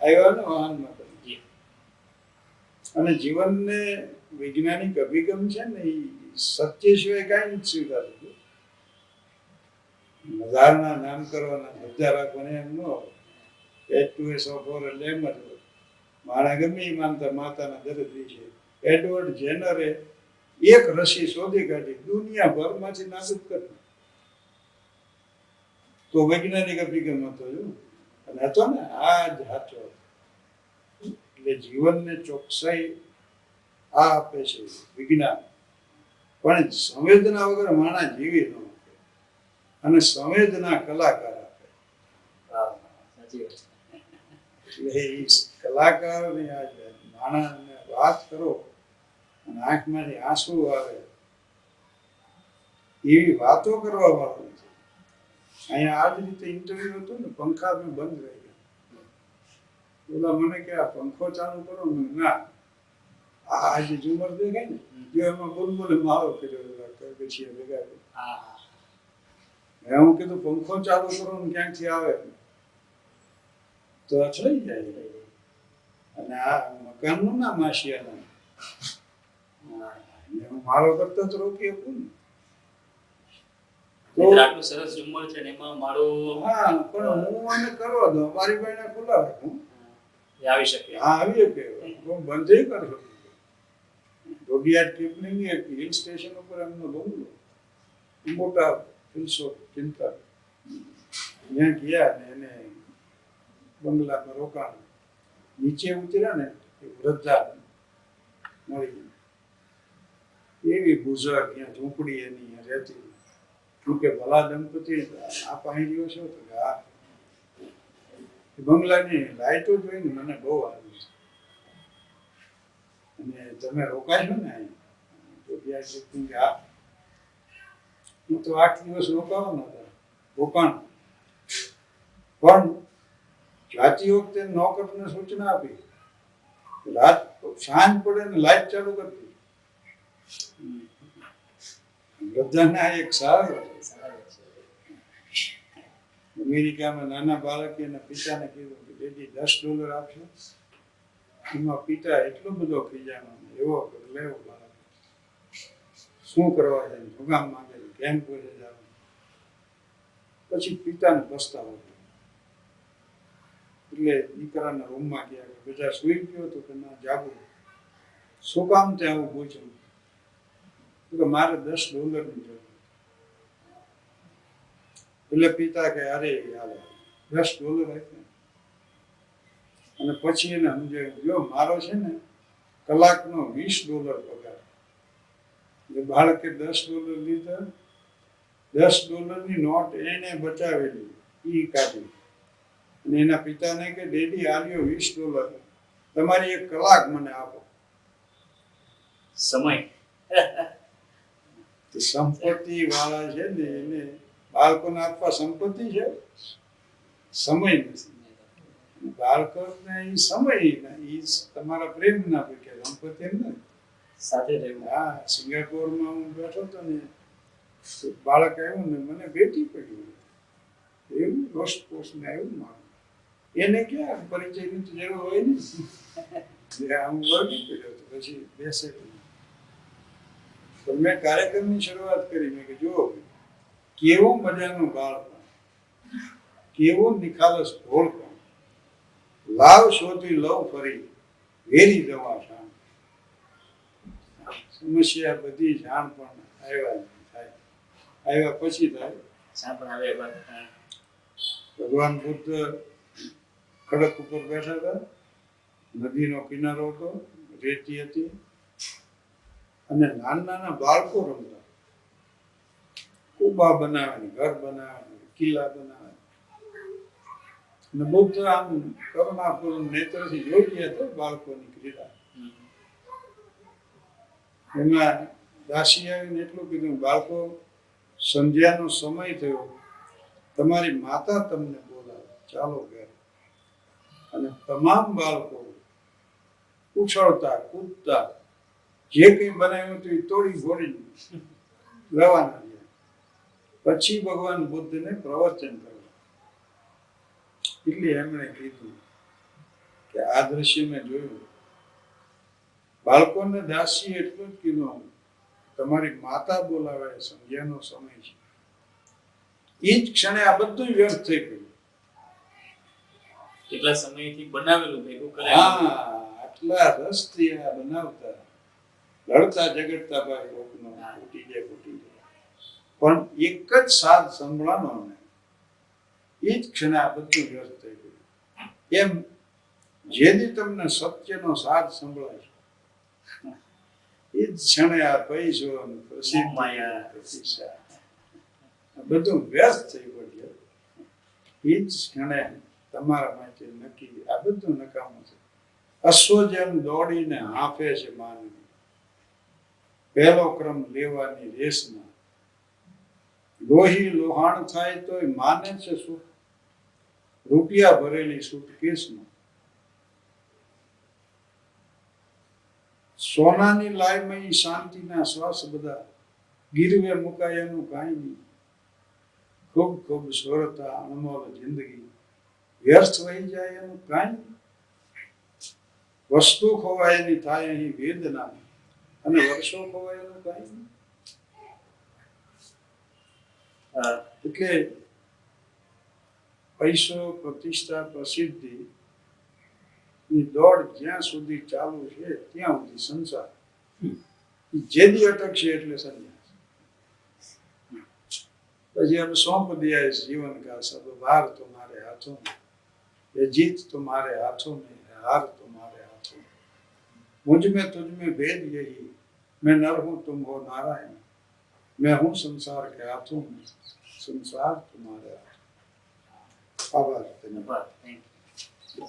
આવ્યા ને વાહનમાં તમે. અને જીવનને વૈજ્ઞાનિક અભિગમ છે ને એ સત્ય સિવાય કાંઈ નથી સ્વીકારતું. મજારના નામ કરવાના, બધા રાખવાના એમ ન હોય. એટલે એમ જ હોય. મારા ગમે એ માનતા માતાના દરદી છે. એડવર્ડ જેનરે એક રસી શોધી કાઢી, દુનિયાભરમાંથી નાબૂદ કરી. તો વૈજ્ઞાનિક અભિગમ હતો અને હતો ને આ જ સાચો. એટલે જીવનને ચોકસાઈ આ આપે છે વિજ્ઞાન, પણ સંવેદના વગર માણસ જીવી ન શકે. અને સંવેદના કલાકાર આપે. સાચી વાત. એટલે એ કલાકારની આ માણસને વાત કરો અને આંખમાંથી આંસુ આવે એવી વાતો કરવા વાળું છે. અહીંયા આ જ રીતે ઇન્ટરવ્યુ હતું ને, પંખા મેં બંધ રહી ગયા. બોલા મને કે આ પંખો ચાલુ કરો ને. ના, આ જે ઝુમર દેખાય ને જો એમાં બોલબોલે મારો કર્યો પછી ભેગા કર્યા. હું કીધું પંખો ચાલુ કરો ને ક્યાંકથી આવે તો અથડાઈ જાય. અને આ મકાનનું ના માસિયાના હું મારો કરતા તો રોકી શકું ને. આટલું સરસ ઝુમ્મર છે ને એમાં મારો હા, પણ હું મને કરવા દો, મારી પાસે ખુલ્લા રાખું. આવી શકે. હા, આવી શકે. હું બંધ કરી શકું. રોડિયાર્ડ કિપલિંગ હિલ સ્ટેશન ઉપર એમનો બંગલો, મોટા ફિલસૂફ ચિંતા, ત્યાં ગયા ને એને બંગલામાં રોકાણ. નીચે ઉતર્યા ને વૃદ્ધા મળી, એવી બુઝા ત્યાં ઝૂંપડી એની રહેતી. શું કે ભલા દંપતી આ પાણી છો તો કે હા. બંગલાની લાઈટો જોઈને મને બહુ આવી છે. અને તમે રોકાશો ને તો હા, હું તો 8 દિવસ રોકાવાના હતા. રોકાણ પણ જાતી વખતે નોકરને સૂચના આપી, રાત સાંજ પડે ને લાઈટ ચાલુ કરતી. બધાના એક સારું. અમેરિકામાં નાના બાળકે એના પિતાને કીધું કે બેટી $10 આપશો. એમાં પિતા એટલો બધો ખીજાણો, એવો લેવો બાળક શું કરવા જાય, ભગામ માંગે, કેમ કોઈ જવાનું. પછી પિતાને પસ્તાવો થયો. એટલે દીકરાના રૂમમાં ગયા, બધા સુઈ ગયો તો કે ના જાગું. શું કામ ત્યાં આવું પૂછ્યું કે મારે $10 ની જરૂર. એટલે પિતા કે અરે યાર $10 આપ્યા. અને પછી એને સમજાયું, જો મારો છે ને કલાકનો $20 પગાર. એટલે બાળકે $10 લીધા, $10 ની નોટ એને બચાવેલી એ કાઢી. અને એના પિતાને કે ડેડી આલ્યો $20, તમારી 1 કલાક મને આપો. સમય. તો સંપત્તિ વાળા છે ને એને બાળકોને આપવા સંપત્તિ છે, સમય નથી. બાળકોને એ સમય એ તમારા પ્રેમના કે સંપત્તિ નથી. સાથે રહેવું. હા, સિંગાપોરમાં હું બેઠો હતો ને તો બાળક આવ્યું ને મને બેટી પડ્યું એવું રોસ્ટ પોસ્ટને આવ્યું મારું. એને ક્યાં પરિચયની તો જરૂર હોય ને. હું વળગી પડ્યો હતો, પછી બેસે તો મેં કાર્યક્રમની શરૂઆત કરી. મેં કે જુઓ કેવો મજાનું બાળપણ, કેવો નિખાલસ ભોળપણ, લાવ શોધી લવ ફરી વેરી જવા શાણ. સમસ્યા બધી જાણ પણ આવ્યા પછી થાય. સાંભળ આવે વાત. ભગવાન બુદ્ધ ખડક ઉપર બેઠા હતા, નદીનો કિનારો હતો, રેતી હતી અને નાના બાળકો રમતા, કુબા બનાવે, ઘર બનાવે, કિલ્લા બનાવે. અને બુદ્ધ આમ કરુણાપૂર્ણ નેત્રથી જોઈ ગયા હતા બાળકોની ક્રીડા. એમાં દાસી આવીને એટલું કીધું, બાળકો સંધ્યાનો સમય થયો, તમારી માતા તમને બોલાવે, ચાલો ઘરે. અને તમામ બાળકો ઉછળતા કૂદતા જે કંઈ બનાવ્યું હતું એ તોડી ફોડી રવાના થયા. પછી ભગવાન બુદ્ધને પ્રવચન કર્યું. એટલે એમણે કીધું કે આ દ્રશ્ય મેં જોયું. બાળકોને દાસી એટલું જ કીધું, તમારી માતા બોલાવે, સંધ્યાનો સમય છે. એ જ ક્ષણે આ બધું વ્યર્થ થઈ ગયું. કેટલા સમયથી બનાવેલું ભેગું કરે. હા, આટલા રસથી આ બનાવતા, લડતા ઝઘડતા ભાઈ કોકનો ફૂટી જાય. પણ એક જ સાથ સંભળાનો ને એ જ ક્ષણે આ બધું વ્યર્થ થઈ ગયું. એમ જેથી તમને સત્યનો સાથ સંભળાય એ જ ક્ષણે આ પૈસો પ્રસિદ્ધિ પ્રતિષ્ઠા બધું વ્યસ્ત થઈ પડ્યું. એ જ ક્ષણે તમારા માટે નક્કી આ બધું નકામું છે. અશ્વ જેમ દોડીને હાંફે છે માનવી, પહેલો ક્રમ લેવાની રેસમાં, લોહી લોહાણ થાય તોય માને છે સુખ, રૂપિયા ભરેલી સુટકેસમાં. સોનાની લાયમાં શાંતિના શ્વાસ બધા, ગીરવે મુકાયાનું કાંઈ નહીં. ખૂબ ખૂબ સોરતા અણમોલ જિંદગી, વ્યર્થ વહી જાય એનું કાંઈ નહીં. વસ્તુ ખોવાય એની થાય અહીં વેદના, અને વર્ષો ખોવાય એનું કાંઈ નહીં. એટલે પૈસો, પ્રતિષ્ઠા, પ્રસિદ્ધિ ની દોડ જ્યાં સુધી ચાલુ છે ત્યાં સુધી સંસાર. જેદી અટકશે એટલે સંન્યાસ. પછી अब सौंप दिया इस जीवन का सब भार तुम्हारे हाथों में, ये जीत तुम्हारे हाथों में है, हार तुम्हारे हाथों में, मुझ में तुझ में भेद यही, मैं नर हूँ तुम हो नारायण, मैं हूँ संसार के हाथों में, संसार तुम्हारे हाथों. आभार. ધન્યવાદ. Thank you.